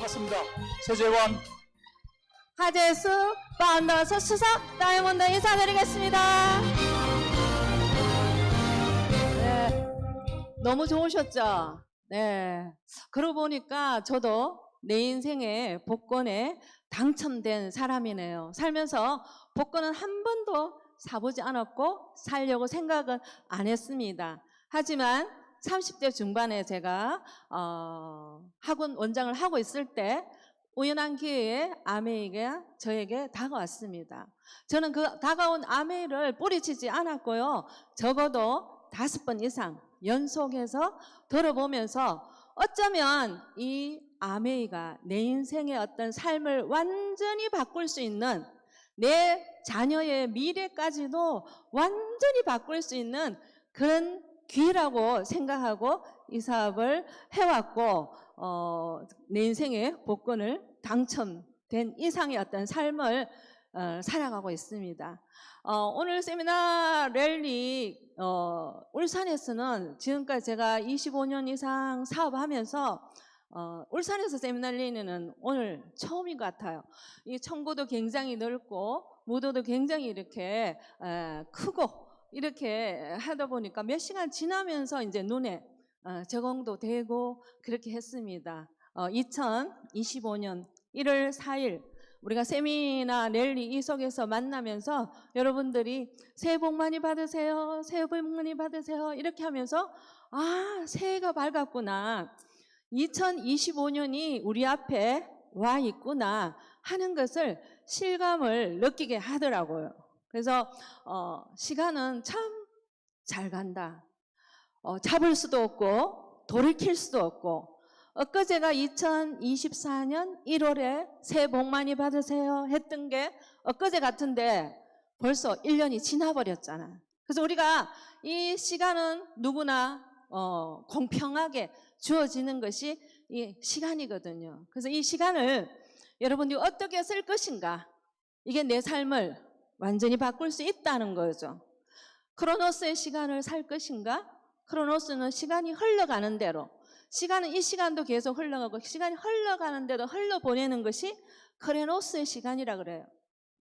반갑습니다. 서재원. 하재수 파운더스 수석 다이아몬드 인사드리겠습니다. 네, 너무 좋으셨죠? 네. 그러고 보니까 저도 내 인생의 복권에 당첨된 사람이네요. 살면서 복권은 한 번도 사보지 않았고 살려고 생각은 안 했습니다. 하지만 30대 중반에 제가 학원 원장을 하고 있을 때 우연한 기회에 아메이가 저에게 다가왔습니다. 저는 그 다가온 아메이를 뿌리치지 않았고요. 적어도 5번 이상 연속해서 들어보면서 어쩌면 이 아메이가 내 인생의 어떤 삶을 완전히 바꿀 수 있는, 내 자녀의 미래까지도 완전히 바꿀 수 있는 그런 기회라고 생각하고 이 사업을 해왔고, 내 인생의 복권을 당첨된 이상의 어떤 삶을 살아가고 있습니다. 오늘 세미나 랠리 울산에서는 지금까지 제가 25년 이상 사업하면서 울산에서 세미나 랠리는 오늘 처음인 것 같아요. 이 청구도 굉장히 넓고 무도도 굉장히 이렇게 크고 이렇게 하다 보니까 몇 시간 지나면서 이제 눈에 적응도 되고 그렇게 했습니다. 2025년 1월 4일 우리가 세미나 랠리 이 속에서 만나면서 여러분들이 새해 복 많이 받으세요, 새해 복 많이 받으세요 이렇게 하면서 새해가 밝았구나, 2025년이 우리 앞에 와 있구나 하는 것을 실감을 느끼게 하더라고요. 그래서 시간은 참 잘 간다. 잡을 수도 없고 돌이킬 수도 없고, 엊그제가 2024년 1월에 새해 복 많이 받으세요 했던 게 엊그제 같은데 벌써 1년이 지나버렸잖아. 그래서 우리가 이 시간은 누구나 공평하게 주어지는 것이 이 시간이거든요. 그래서 이 시간을 여러분들이 어떻게 쓸 것인가, 이게 내 삶을 완전히 바꿀 수 있다는 거죠. 크로노스의 시간을 살 것인가? 크로노스는 시간이 흘러가는 대로, 시간은 이 시간도 계속 흘러가고 시간이 흘러가는 대로 흘러보내는 것이 크로노스의 시간이라 그래요.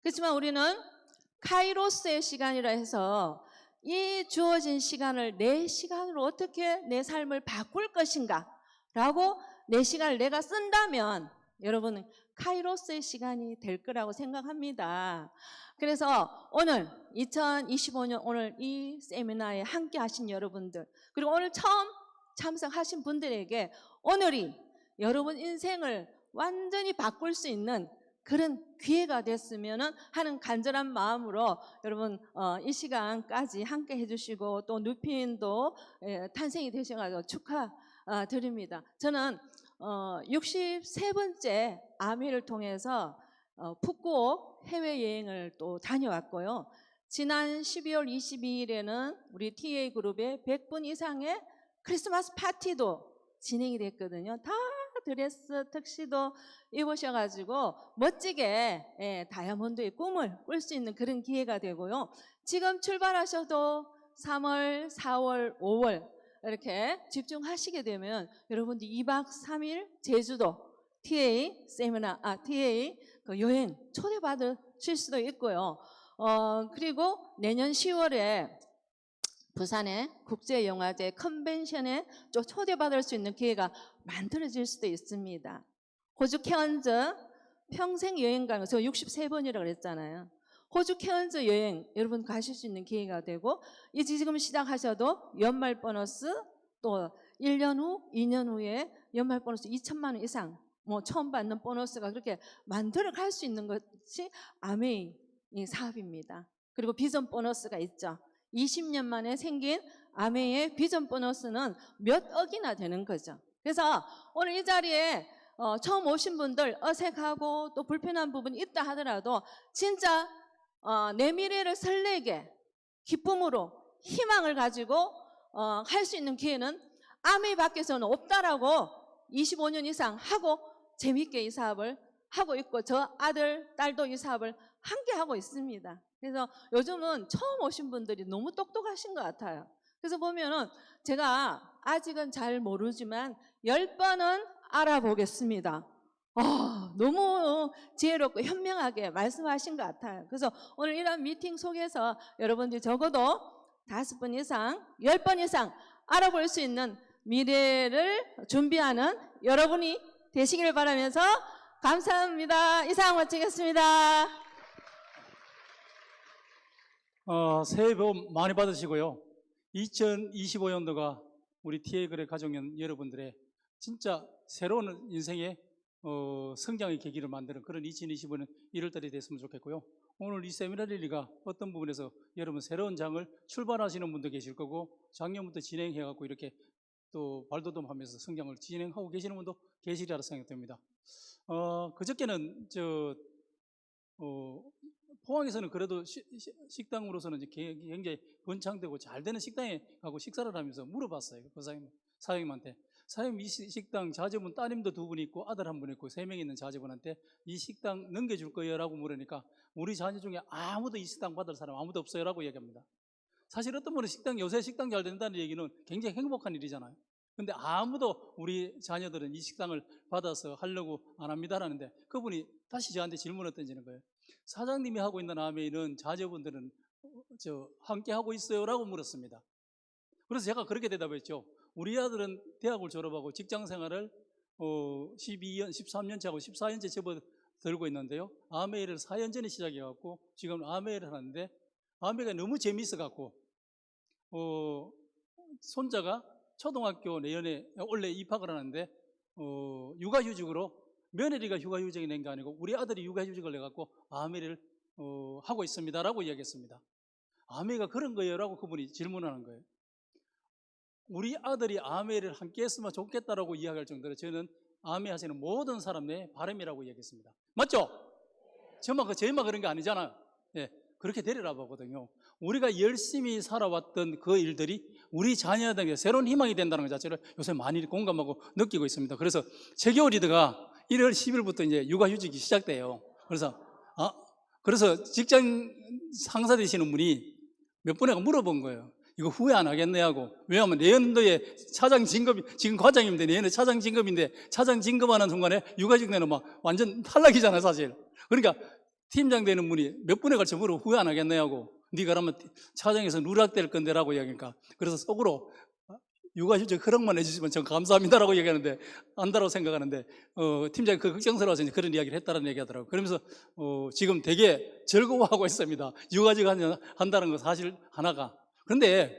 그렇지만 우리는 카이로스의 시간이라 해서 이 주어진 시간을 내 시간으로 어떻게 내 삶을 바꿀 것인가 라고 내 시간을 내가 쓴다면 여러분은 카이로스의 시간이 될 거라고 생각합니다. 그래서 오늘 2025년 오늘 이 세미나에 함께 하신 여러분들, 그리고 오늘 처음 참석하신 분들에게 오늘이 여러분 인생을 완전히 바꿀 수 있는 그런 기회가 됐으면 하는 간절한 마음으로 여러분 이 시간까지 함께 해주시고 또 누핀도 탄생이 되셔가지고 축하드립니다. 저는 63번째 아미를 통해서 푸꾸옥 해외여행을 또 다녀왔고요. 지난 12월 22일에는 우리 TA그룹의 100분 이상의 크리스마스 파티도 진행이 됐거든요. 다 드레스, 턱시도 입으셔가지고 멋지게 다이아몬드의 꿈을 꿀 수 있는 그런 기회가 되고요. 지금 출발하셔도 3월, 4월, 5월 이렇게 집중하시게 되면 여러분들 2박 3일 제주도 TA 세미나, TA 그 여행 초대받으실 수도 있고요. 그리고 내년 10월에 부산의 국제영화제 컨벤션에 또 초대받을 수 있는 기회가 만들어질 수도 있습니다. 호주 케언즈 평생 여행 가는, 저 63번이라고 그랬잖아요. 호주 케언즈 여행 여러분 가실 수 있는 기회가 되고, 이제 지금 시작하셔도 연말 보너스 또 1년 후, 2년 후에 연말 보너스 2천만 원 이상 처음 받는 보너스가 그렇게 만들어 갈 수 있는 것이 아메이 사업입니다. 그리고 비전 보너스가 있죠. 20년 만에 생긴 아메이의 비전 보너스는 몇 억이나 되는 거죠. 그래서 오늘 이 자리에 처음 오신 분들 어색하고 또 불편한 부분이 있다 하더라도 진짜 내 미래를 설레게 기쁨으로 희망을 가지고 할 수 있는 기회는 아메이 밖에서는 없다라고 25년 이상 하고 재밌게 이 사업을 하고 있고, 저 아들, 딸도 이 사업을 함께 하고 있습니다. 그래서 요즘은 처음 오신 분들이 너무 똑똑하신 것 같아요. 그래서 보면은 제가 아직은 잘 모르지만 10번은 알아보겠습니다. 너무 지혜롭고 현명하게 말씀하신 것 같아요. 그래서 오늘 이런 미팅 속에서 여러분들이 적어도 5번 이상, 10번 이상 알아볼 수 있는 미래를 준비하는 여러분이 되시길 바라면서 감사합니다. 이상 마치겠습니다. 새해 복 많이 받으시고요. 2025년도가 우리 TA그룹 가족연 여러분들의 진짜 새로운 인생의 성장의 계기를 만드는 그런 2025년 1월달이 됐으면 좋겠고요. 오늘 이 세미나 릴리가 어떤 부분에서 여러분 새로운 장을 출발하시는 분도 계실 거고 작년부터 진행해갖고 이렇게 또 발돋움하면서 성장을 진행하고 계시는 분도 계시리라 생각됩니다. 그저께는 포항에서는 그래도 식당으로서는 이제 굉장히 번창되고 잘 되는 식당에 가고 식사를 하면서 물어봤어요. 그 사장님한테. 사장님, 이 식당 자제분 따님도 2분 있고 아들 1분 있고 3명 있는 자제분한테 이 식당 넘겨줄 거예요? 라고 물으니까 우리 자녀 중에 아무도 이 식당 받을 사람 아무도 없어요? 라고 얘기합니다. 사실 어떤 분은 요새 식당 잘 된다는 얘기는 굉장히 행복한 일이잖아요. 근데 아무도 우리 자녀들은 이 식당을 받아서 하려고 안 합니다라는데 그분이 다시 저한테 질문을 던지는 거예요. 사장님이 하고 있는 아메이는 자녀분들은 함께 하고 있어요? 라고 물었습니다. 그래서 제가 그렇게 대답했죠. 우리 아들은 대학을 졸업하고 직장 생활을 12년, 13년째 하고 14년째 접어들고 있는데요. 아메이를 4년 전에 시작해갖고 지금 아메이를 하는데 아메이가 너무 재미있어갖고 손자가 초등학교 내년에 원래 입학을 하는데 육아휴직으로 며느리가 육아휴직이 낸 게 아니고 우리 아들이 육아휴직을 내갖고 아메이를 하고 있습니다라고 이야기했습니다. 아메이가 그런 거예요? 라고 그분이 질문하는 거예요. 우리 아들이 아메이를 함께 했으면 좋겠다라고 이야기할 정도로 저는 아메이 하시는 모든 사람의 바람이라고 이야기했습니다. 맞죠? 저희만 그런 게 아니잖아요. 예, 그렇게 되리라 보거든요. 우리가 열심히 살아왔던 그 일들이 우리 자녀들에게 새로운 희망이 된다는 것 자체를 요새 많이 공감하고 느끼고 있습니다. 그래서 최기호 리더가 1월 10일부터 이제 육아휴직이 시작돼요. 그래서 직장 상사 되시는 분이 몇 분에가 물어본 거예요. 이거 후회 안 하겠네 하고. 왜냐하면 내년도에 차장 진급이, 지금 과장인데 내년에 차장 진급인데 차장 진급하는 순간에 육아휴직 내는 막 완전 탈락이잖아요, 사실. 그러니까 팀장 되는 분이 몇 분에 걸쳐 물어 후회 안 하겠네 하고. 네가 그러면 차장에서 누락될 건데 라고 이야기하니까. 그래서 속으로 육아휴직 허락만 해주시면 전 감사합니다라고 얘기하는데 안다라고 생각하는데 팀장이 그 걱정스러워서 이제 그런 이야기를 했다는 얘기하더라고요. 그러면서 지금 되게 즐거워하고 있습니다. 육아휴직 한다는 거 사실 하나가. 그런데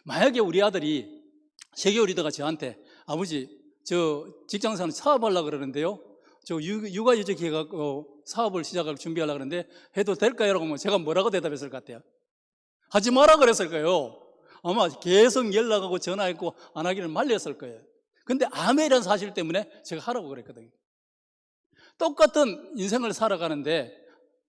만약에 우리 아들이 최기호 리더가 저한테 아버지 저 직장생활 사업하려고 그러는데요, 저 육아휴직 해갖고 사업을 시작할 준비하려고 그러는데 해도 될까요? 라고 하면 제가 뭐라고 대답했을 것 같아요? 하지 마라 그랬을 거예요. 아마 계속 연락하고 전화했고 안 하기를 말렸을 거예요. 근데 아메이라는 사실 때문에 제가 하라고 그랬거든요. 똑같은 인생을 살아가는데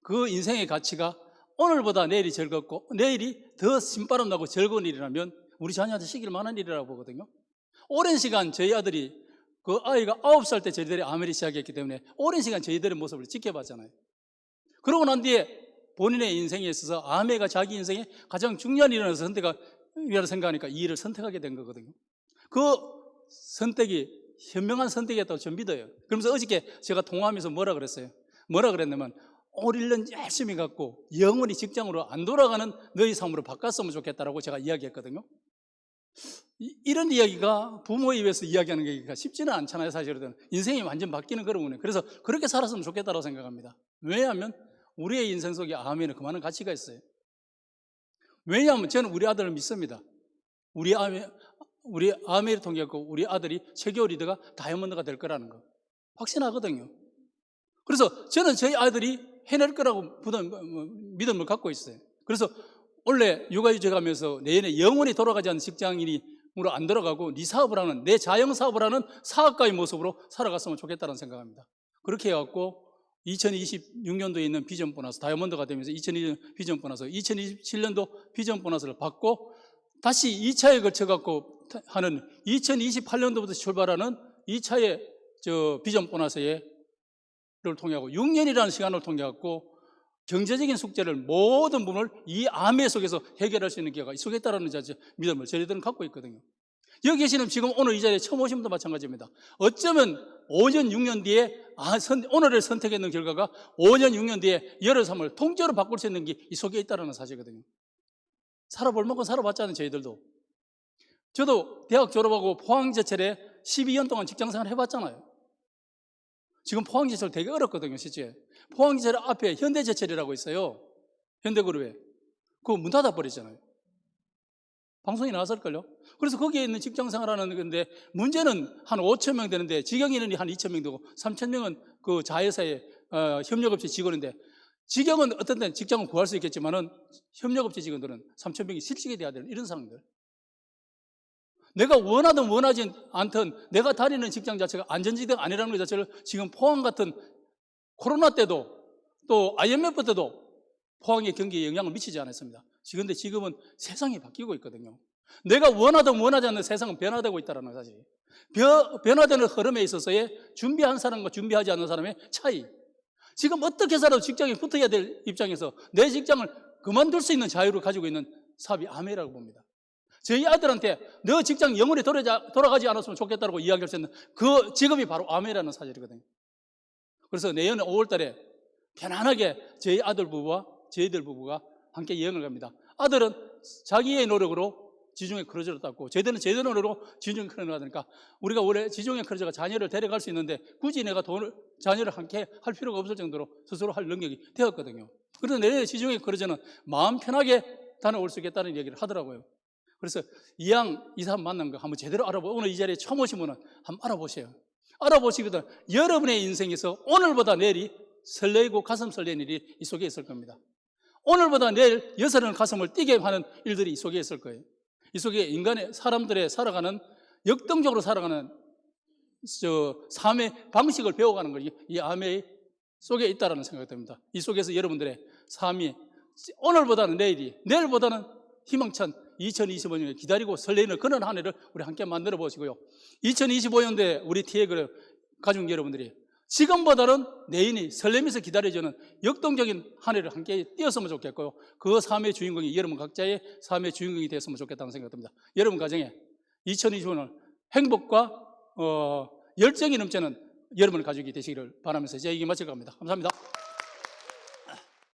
그 인생의 가치가 오늘보다 내일이 즐겁고 내일이 더 신바람 나고 즐거운 일이라면 우리 자녀한테 시킬 만한 일이라고 보거든요. 오랜 시간 저희 아들이 그 아이가 9살 때 저희들이 아메리 시작했기 때문에 오랜 시간 저희들의 모습을 지켜봤잖아요. 그러고 난 뒤에 본인의 인생에 있어서 아메가 자기 인생에 가장 중요한 일이라는 선택이라고 생각하니까 이 일을 선택하게 된 거거든요. 그 선택이 현명한 선택이었다고 저는 믿어요. 그러면서 어저께 제가 통화하면서 뭐라 그랬어요? 뭐라 그랬냐면 올 1년 열심히 갖고 영원히 직장으로 안 돌아가는 너희 삶으로 바꿨으면 좋겠다라고 제가 이야기했거든요. 이런 이야기가 부모에 의해서 이야기하는 게 쉽지는 않잖아요, 사실은. 인생이 완전 바뀌는 그런 거예요. 그래서 그렇게 살았으면 좋겠다고 생각합니다. 왜냐하면 우리의 인생 속에 아멘은 그만한 가치가 있어요. 왜냐하면 저는 우리 아들을 믿습니다. 우리 아멘을 통해서 우리 아들이 최기호 리더가 다이아몬드가 될 거라는 거 확신하거든요. 그래서 저는 저희 아들이 해낼 거라고 믿음을 갖고 있어요. 그래서 원래 육아휴직 하면서 내년에 영원히 돌아가지 않는 직장인으로 안 돌아가고 네 사업을 하는, 내 자영 사업을 하는 사업가의 모습으로 살아갔으면 좋겠다는 생각합니다. 그렇게 해갖고 2026년도에 있는 비전 보너스 다이아몬드가 되면서 2020년 비전 보너스, 2027년도 비전 보너스를 받고 다시 2차에 걸쳐갖고 하는 2028년도부터 출발하는 2차의 비전 보너스를 통해하고 6년이라는 시간을 통해갖고 경제적인 숙제를 모든 부분을 이 아메 속에서 해결할 수 있는 기회가 있겠다라는 믿음을 저희들은 갖고 있거든요. 여기 계시는 지금 오늘 이 자리에 처음 오신 분도 마찬가지입니다. 어쩌면 5년, 6년 뒤에 오늘을 선택했는 결과가 5년, 6년 뒤에 여러 삶을 통째로 바꿀 수 있는 게 이 속에 있다는 사실이거든요. 살아볼 만큼 살아봤잖아요, 저희들도. 저도 대학 졸업하고 포항제철에 12년 동안 직장생활 해봤잖아요. 지금 포항제철 되게 어렵거든요, 실제. 포항제철 앞에 현대제철이라고 있어요. 현대그룹에. 그거 문 닫아버리잖아요. 방송에 나왔을걸요? 그래서 거기에 있는 직장생활하는 건데, 문제는 한 5천 명 되는데, 직영 인원이 한 2천 명 되고, 3천 명은 그 자회사의 협력업체 직원인데, 직영은 어떤 때는 직장을 구할 수 있겠지만은, 협력업체 직원들은 3천 명이 실직이 돼야 되는 이런 상황들. 내가 원하든 원하지 않든 내가 다니는 직장 자체가 안전지대가 아니라는 것 자체를 지금 포항 같은 코로나 때도 또 IMF 때도 포항의 경기에 영향을 미치지 않았습니다. 그런데 지금은 세상이 바뀌고 있거든요. 내가 원하든 원하지 않는 세상은 변화되고 있다는 사실. 변화되는 흐름에 있어서의 준비한 사람과 준비하지 않는 사람의 차이. 지금 어떻게 살아도 직장에 붙어야 될 입장에서 내 직장을 그만둘 수 있는 자유를 가지고 있는 사업이 아메라고 봅니다. 저희 아들한테 너 직장 영원히 돌아가지 않았으면 좋겠다고 이야기할 수 있는 그 직업이 바로 아메라는 사실이거든요. 그래서 내년 5월 달에 편안하게 저희 아들 부부와 저희들 부부가 함께 여행을 갑니다. 아들은 자기의 노력으로 지중해 크루즈를 땄고 저희들은 저희들 노력으로 지중해 크루즈를 가니까 우리가 원래 지중해 크루즈가 자녀를 데려갈 수 있는데 굳이 내가 자녀를 함께 할 필요가 없을 정도로 스스로 할 능력이 되었거든요. 그래서 내년에 지중해 크루즈는 마음 편하게 다녀올 수 있겠다는 얘기를 하더라고요. 그래서 이왕 이 사람 만난 거 한번 제대로 오늘 이 자리에 처음 오신 분은 한번 알아보세요. 알아보시거든 여러분의 인생에서 오늘보다 내일이 설레이고 가슴 설레는 일이 이 속에 있을 겁니다. 오늘보다 내일 여설은 가슴을 뛰게 하는 일들이 이 속에 있을 거예요. 이 속에 인간의 사람들의 살아가는 역동적으로 살아가는 삶의 방식을 배워가는 것이 이 아메 속에 있다는 생각이 듭니다. 이 속에서 여러분들의 삶이 오늘보다는 내일이 내일보다는 희망찬 2025년에 기다리고 설레는 그런 한 해를 우리 함께 만들어 보시고요. 2025년도에 우리 티에그 가족 여러분들이 지금보다는 내일이 설레면서 기다려주는 역동적인 한 해를 함께 뛰었으면 좋겠고요. 그 삶의 주인공이 여러분 각자의 삶의 주인공이 되었으면 좋겠다는 생각이 듭니다. 여러분 가정에 2025년 행복과 열정이 넘치는 여러분 가족이 되시기를 바라면서 제 얘기 마칠 겁니다. 감사합니다.